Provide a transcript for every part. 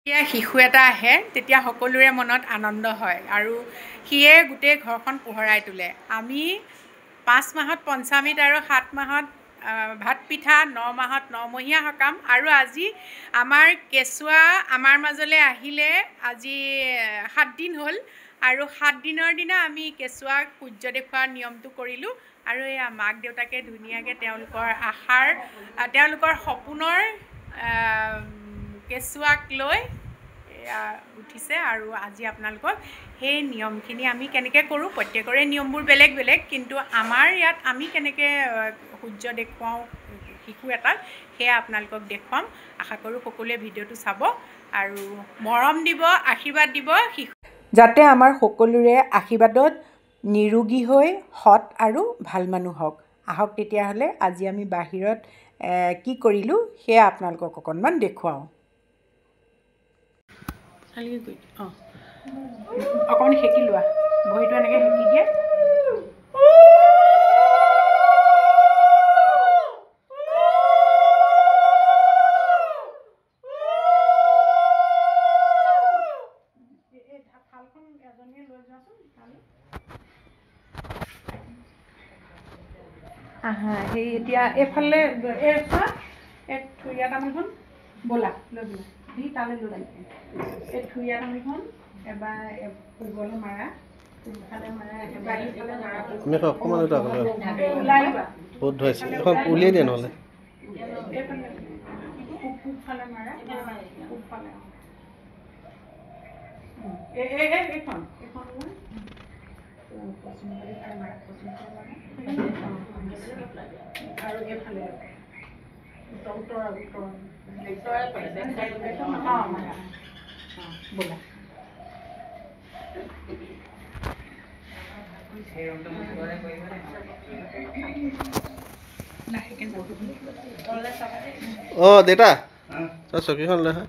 যেতিয়া শিশু এটা আহে তেতিয়া সকলোৰে মনত আনন্দ হয় আৰু সিয়ে গোটেই ঘৰখন পোহৰাই তোলে। আমি 5 মাহত পঞ্চামৃত আৰু 7 মাহত ভাত পিঠা, 9 মাহত নমহীয়া সকাম আৰু আজি আমাৰ কেঁচুৱা আমাৰ মাজলৈ আহিলে আজি 7 দিন হ'ল আৰু 7 দিনৰ দিনা আমি কেঁচুৱাক সূৰ্য দেখুওৱাৰ নিয়মটো কৰিলোঁ আৰু এয়া মাক দেউতাকে ধুনীয়াকৈ তেওঁলোকৰ আশাৰ তেওঁলোকৰ সপোনৰ কেঁচুৱাক লৈ উঠিছে আৰু আজি আপোনালোকক সেই নিয়মখিনি আমি কেনেকৈ কৰোঁ, প্ৰত্যেকৰে নিয়মবোৰ বেলেগ বেলেগ, কিন্তু আমাৰ ইয়াত আমি কেনেকৈ সূৰ্য দেখুৱাওঁ শিশু এটাক সেয়া আপোনালোকক দেখুৱাম। আশা কৰোঁ সকলোৱে ভিডিঅ'টো চাব আৰু মৰম দিব, আশীৰ্বাদ দিব শিশু যাতে আমাৰ সকলোৰে আশীৰ্বাদত নিৰোগী হৈ সৎ আৰু ভাল মানুহ হওক। আহক তেতিয়াহ'লে আজি আমি বাহিৰত কি কৰিলোঁ সেয়া আপোনালোকক অকণমান দেখুৱাওঁ। অকণমান সেকি লোৱা, ভৰিটো এনেকৈ সেকি দিয়ে। সেই এতিয়া এইফালে থুৰীয়া তামোলখন ব'লা লৈ ব'লা সি তালৈ লৈ যাম। এই থুৰীয়া তামোলখন এবাৰ পূবলৈ মাৰা, পূবফালে মাৰা, এবাৰ ইফালে মাৰা, উলিয়াই দিয়ে নহ'লে পূবফালে মাৰা, পূবফালে এইখন আৰু এইফালে উত্তৰ ব'লা। দেউতা তই চকীখন লৈ হা।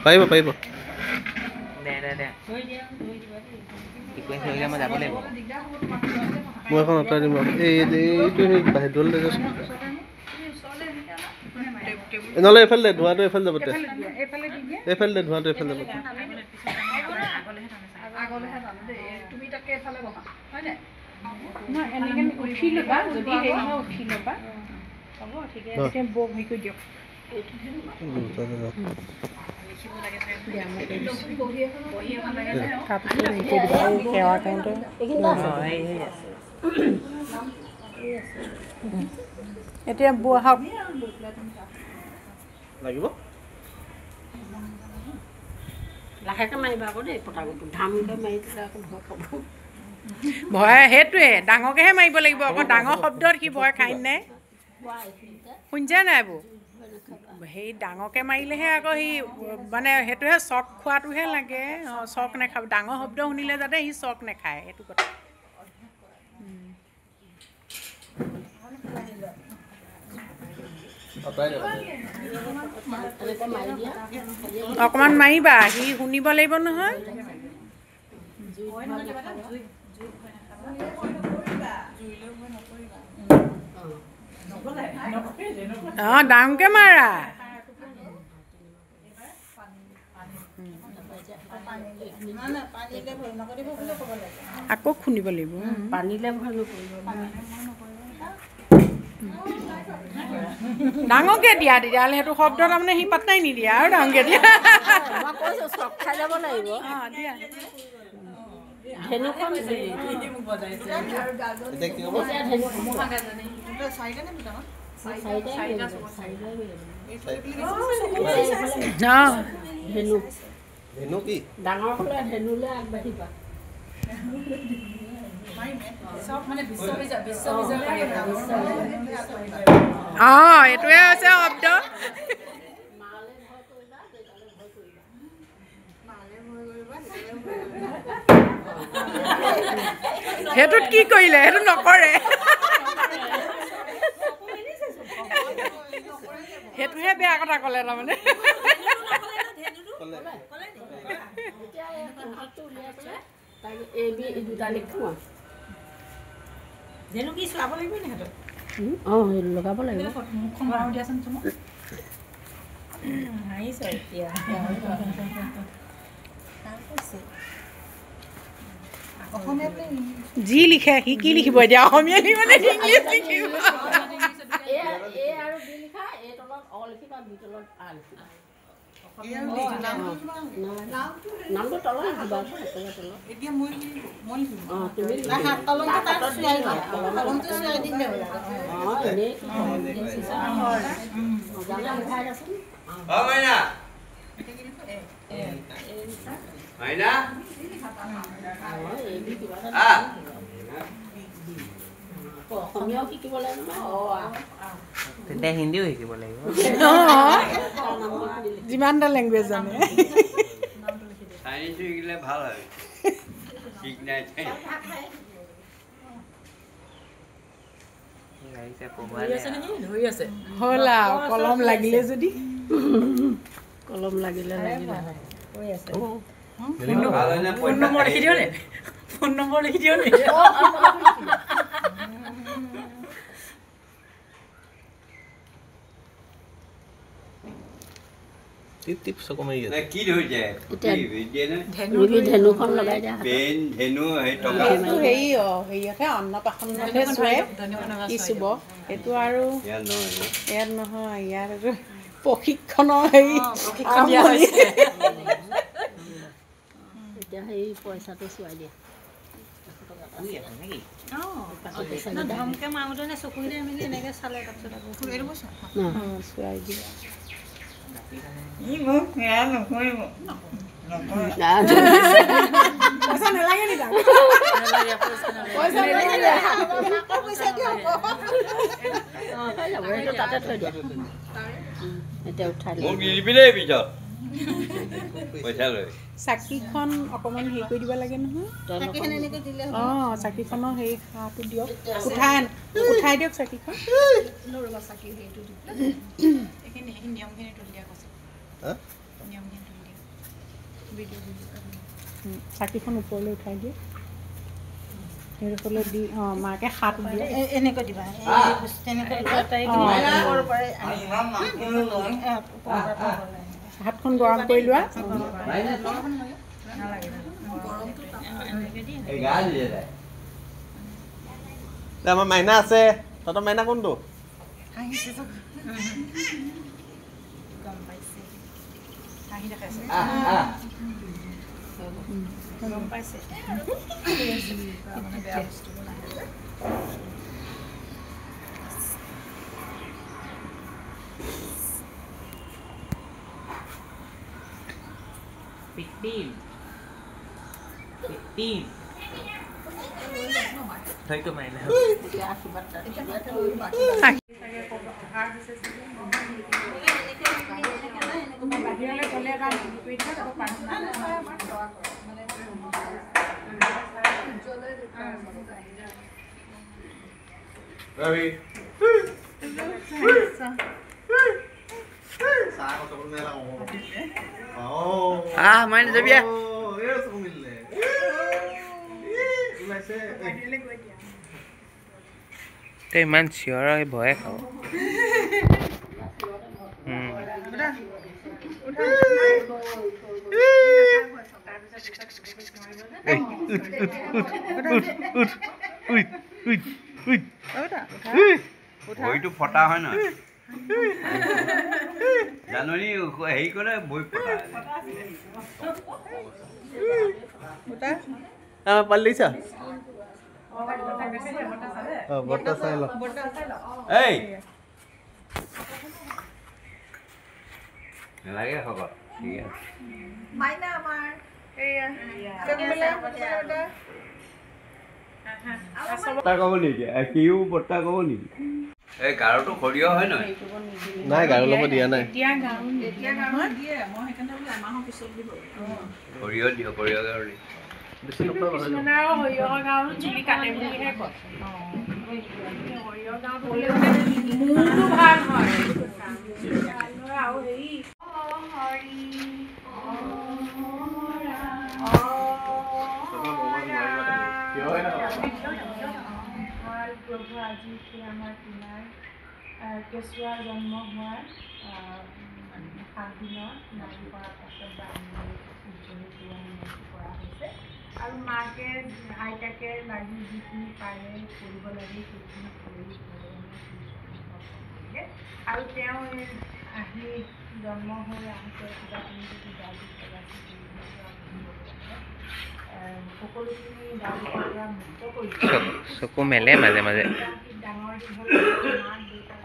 পাৰিব পাৰিব মই এখন আঁতৰাই দিম। এইটো বাহিৰ নহ'লে এইফালে দে, ধোঁৱাটো এইফালে যাব, এইফালে দে, ধোঁৱাটো এইফালে যাব। উঠি ল'বা, যদি হেৰি হয় উঠি ল'বা, হ'ব ঠিকে আছে। বৌক হেৰি কৰি দিয়ক। এতিয়া বৌ আহক লাগিব। লাহেকৈ মাৰিবা আকৌ দেই, পটাকটো ধামকৈ মাৰি দিলে আকৌ ভয় খাব। ভয় সেইটোৱে, ডাঙৰকৈহে মাৰিব লাগিব আকৌ, ডাঙৰ শব্দত সি ভয় খাই নাই। শুনিছা নাই বৌ? সেই ডাঙৰকৈ মাৰিলেহে আকৌ সি মানে সেইটোহে চক খোৱাটোহে লাগে। চক নাখাব, ডাঙৰ শব্দ শুনিলে যাতে সি চক নাখায়, সেইটো কথা। অকণমান মাৰিবা, সি শুনিব লাগিব নহয়। ডাঙৰকৈ মাৰা। আকৌ খুন্দিব লাগিব, পানীলে ভয় নকৰিব। ডাঙৰকৈ দিয়া, তেতিয়াহ'লে সেইটো শব্দ তাৰমানে সি পাত্তাই নিদিয়ে আৰু ডাঙৰকৈ দিয়া। মই কৈছোঁ চক খাই যাব লাগিব। দিয়া ধেনুখন চাৰিটা ধেনু ধেনু কি ডাঙৰ হ'লে ধেনুলৈ আগবাঢ়িবা এইটোৱে হৈছে শব্দ সেইটোত কি কৰিলে সেইটো নকৰে সেইটোহে বেয়া কথা ক'লে তাৰমানে ধেনু কি চলাব লাগিব নি হাতত অঁ লগাব লাগিব যি লিখে সি কি লিখিব এতিয়া অসমীয়া লিখিব নে ইংলিছ লিখিব নামটো তলত লিখিবা অসমীয়াও শিকিব লাগিব তেন্তে হিন্দীও শিকিব লাগিব যিমানটা লেংগুৱেজ জানে চাইনিজ শিকিলে ভাল হয় ঠিক নাই হ'ল আৰু কলম লাগিলে যদি কলম লাগিলে ফোন নম্বৰ লিখি দিওঁ নে ফোন নম্বৰ লিখি দিওঁ নে টিপ চকু মাৰি আছে কি ধৰিছে ধেনুখন লগাই দিয়া পেন ধেনু হেৰিয়তহে অন্নপ্ৰাশনতহে চুৱে কি চুব এইটো আৰু ইয়াত নহয় ইয়াত এইটো প্ৰশিক্ষণৰ হেৰি এতিয়া সেই পইচাটো চোৱাই দিয়া চোৱাই দিয়া পইচা নালাগে নি তাতে থৈ দিয়া এতিয়া উঠাই চাকিখন অকণমান হেৰি কৰি দিব লাগে নহয় অঁ চাকিখনৰ হেৰি হাঁহটো দিয়ক উঠাই দিয়ক চাকিখন চাকিখন ওপৰলৈ উঠাই দিয়ে সেইডোখৰলৈ দি অঁ মাকে হাত দিয়ে এনেকৈ দিবা হাতখন গৰম কৰি লোৱা আমাৰ মাইনা আছে তহঁতৰ মাইনা কোনটো গম পাইছে Thôi tụi mày nào mày đi bia. Thế man sửa rồi bữa không? বইটো ফটা হয় না জানুৱাৰী হেৰি কৰে বই ফটা পালিছা বৰ্তা চাই ল এই নালাগে হ'ব ঠিক আছে মাইনা আমাৰ বৰ্তা ক'ব নেকি সিও বৰ্তা ক'ব নেকি এই গাৰোটো সৰিয়হ হয় নহয় নাই গাৰু ল'ব দিয়া নাই সৰিয়হ দিয়ক সৰিয়হ গাৰো দি বেছি নকৰা নহয় সৰিয়হৰ গাঁৱত চুলি কাটে বুলিহে কয় সৰিয়হ গাঁৱত হ'লে মানে মূৰটো ভাল হয় আৰু হেৰি প্ৰভু আজি আমাৰ পিনাৰ কেঁচুৱা জন্ম হোৱাৰ 7 দিনৰ নাৰী কৰাৰ পাছত বা কৰা হৈছে আৰু মাকে আইতাকে লাগি যিখিনি পাৰে কৰিব লাগে সেইখিনি কৰি কৰিলে আৰু তেওঁ আহি জন্ম হৈ আহোঁতে কিবাখিনি যদি দাবী সকলোখিনি দাবীৰ পৰা মুক্ত কৰি চকু মেলে মাজে মাজে ডাঙৰ দীঘল মাক দেউতাক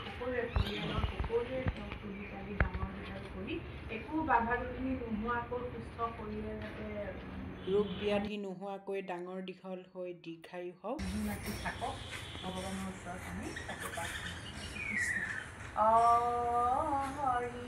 সকলোৱে পৰিয়ালৰ সকলোৱে তেওঁক তুলি তালি ডাঙৰ দীঘল কৰি একো বাধা বিঘিনি নোহোৱাকৈ সুস্থ শৰীৰে যাতে ৰোগ ব্যাধি নোহোৱাকৈ ডাঙৰ দীঘল হৈ দীৰ্ঘায়ু হওক নাতি থাকক ভগৱানৰ ওচৰত আমি তাকে প্ৰাৰ্থনা কৃষ্ণ হৰি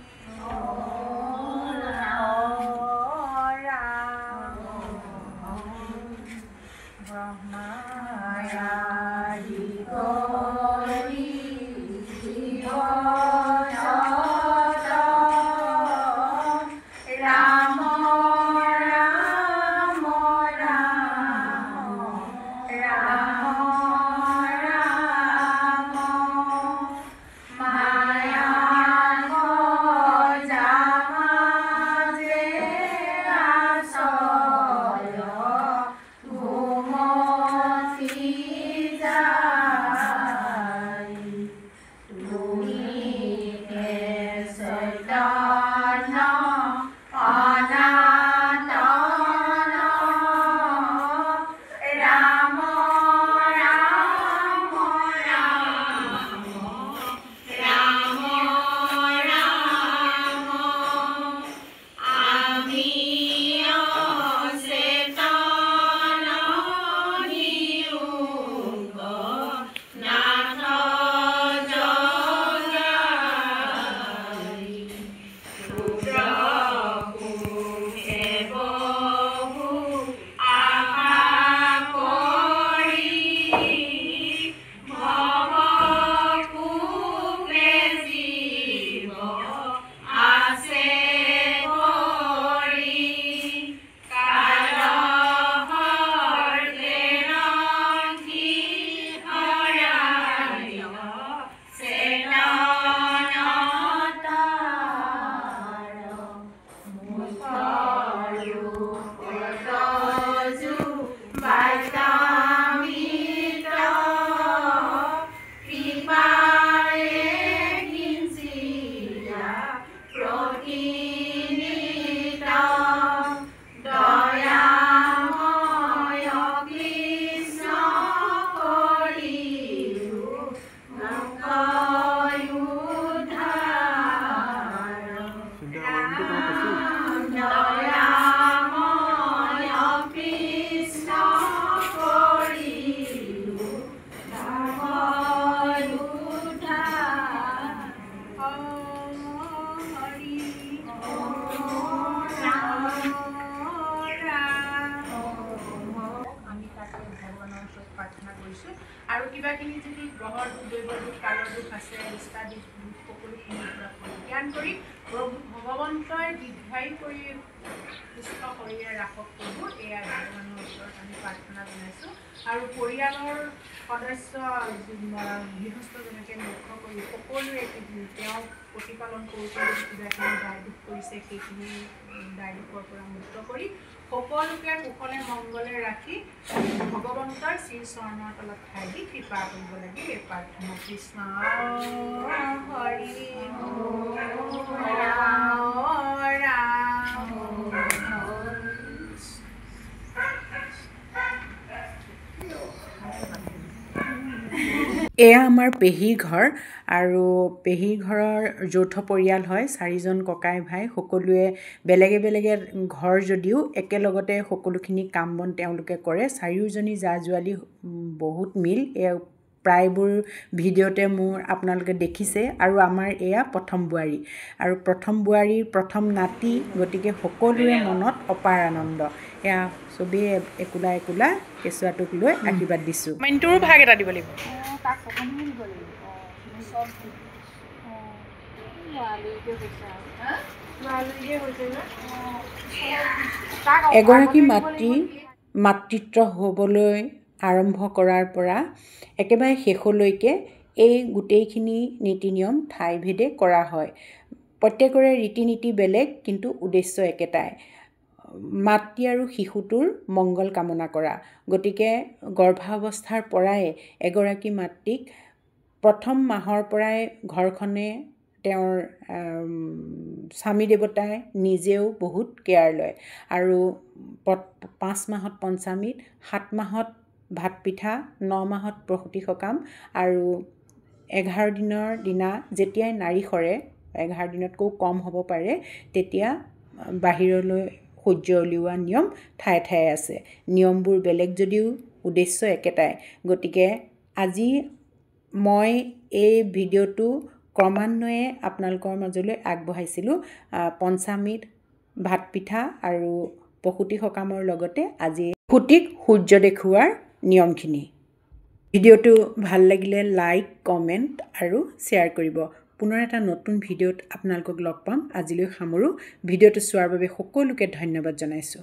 আৰু কিবাখিনি যদি গ্ৰহৰ দুখ দৈৱ দুখ কালৰ দুখ আছে ইষ্টাদিক দুখ সকলোখিনি পৰিজ্ঞান কৰি ভগৱন্তই দীৰ্ঘায়ু কৰি সুস্থ শৰীৰে ৰাখক প্ৰভু এয়া ভগৱানৰ ওচৰত আমি প্ৰাৰ্থনা জনাইছোঁ আৰু পৰিয়ালৰ সদস্য গৃহস্থজনকে লক্ষ্য কৰি সকলোৱে তেওঁক প্ৰতিপালন কৰোঁতে কিবাখিনি দায় দুখ কৰিছে সেইখিনি দায় দুখৰ পৰা মুক্ত কৰি সকলোকে কুশলে মংগলে ৰাখি ভগৱন্তৰ শ্ৰী চৰণৰ তলত ঠাই দি কৃপা কৰিব লাগে এই প্ৰাৰ্থনা কৃষ্ণ হৰি ৰাম এয়া আমাৰ পেহীৰ ঘৰ আৰু পেহীৰ ঘৰৰ যৌথ পৰিয়াল হয় 4জন ককাই ভাই সকলোৱে বেলেগে বেলেগে ঘৰ যদিও একেলগতে সকলোখিনি কাম বন তেওঁলোকে কৰে চাৰিওজনী জা-জোৱালী বহুত মিল এয়া প্ৰায়বোৰ ভিডিঅ'তে মোৰ আপোনালোকে দেখিছে আৰু আমাৰ এয়া প্ৰথম বোৱাৰী আৰু প্ৰথম বোৱাৰীৰ প্ৰথম নাতি গতিকে সকলোৰে মনত অপাৰ আনন্দ এয়া চবেই একোলা একোলা কেঁচুৱাটোক লৈ আশীৰ্বাদ দিছোঁ মাইনটোৰো ভাগ এটা দিব লাগিব এগৰাকী মাতৃত্ব হ'বলৈ আৰম্ভ কৰাৰ পৰা একেবাৰে শেষলৈকে এই গোটেইখিনি নীতি নিয়ম ঠাইভেদে কৰা হয় প্ৰত্যেকৰে ৰীতি নীতি বেলেগ কিন্তু উদ্দেশ্য একেটাই মাতৃ আৰু শিশুটোৰ মংগল কামনা কৰা গতিকে গৰ্ভাৱস্থাৰ পৰাই এগৰাকী মাতৃক প্ৰথম মাহৰ পৰাই ঘৰখনে তেওঁৰ স্বামী দেৱতাই নিজেও বহুত কেয়াৰ লয় আৰু 5 মাহত পঞ্চামৃত 7 মাহত ভাত পিঠা 9 মাহত প্ৰসূতি সকাম আৰু 11 দিনৰ দিনা যেতিয়াই নাৰী সৰে 11 দিনতকৈ কম হ'ব পাৰে তেতিয়া বাহিৰলৈ সূৰ্য উলিওৱা নিয়ম ঠায়ে ঠায়ে আছে নিয়মবোৰ বেলেগ যদিও উদ্দেশ্য একেটাই গতিকে আজি মই এই ভিডিঅ'টো ক্ৰমান্বয়ে আপোনালোকৰ মাজলৈ আগবঢ়াইছিলোঁ পঞ্চামৃত ভাত পিঠা আৰু প্ৰসূতি সকামৰ লগতে আজি প্ৰসূতিক সূৰ্য দেখুওৱাৰ নিয়মখিনি ভিডিঅ'টো ভাল লাগিলে লাইক কমেণ্ট আৰু শ্বেয়াৰ কৰিব পুনৰ এটা নতুন ভিডিঅ'ত আপোনালোকক লগ পাম আজিলৈ সামৰোঁ ভিডিঅ'টো চোৱাৰ বাবে সকলোকে ধন্যবাদ জনাইছোঁ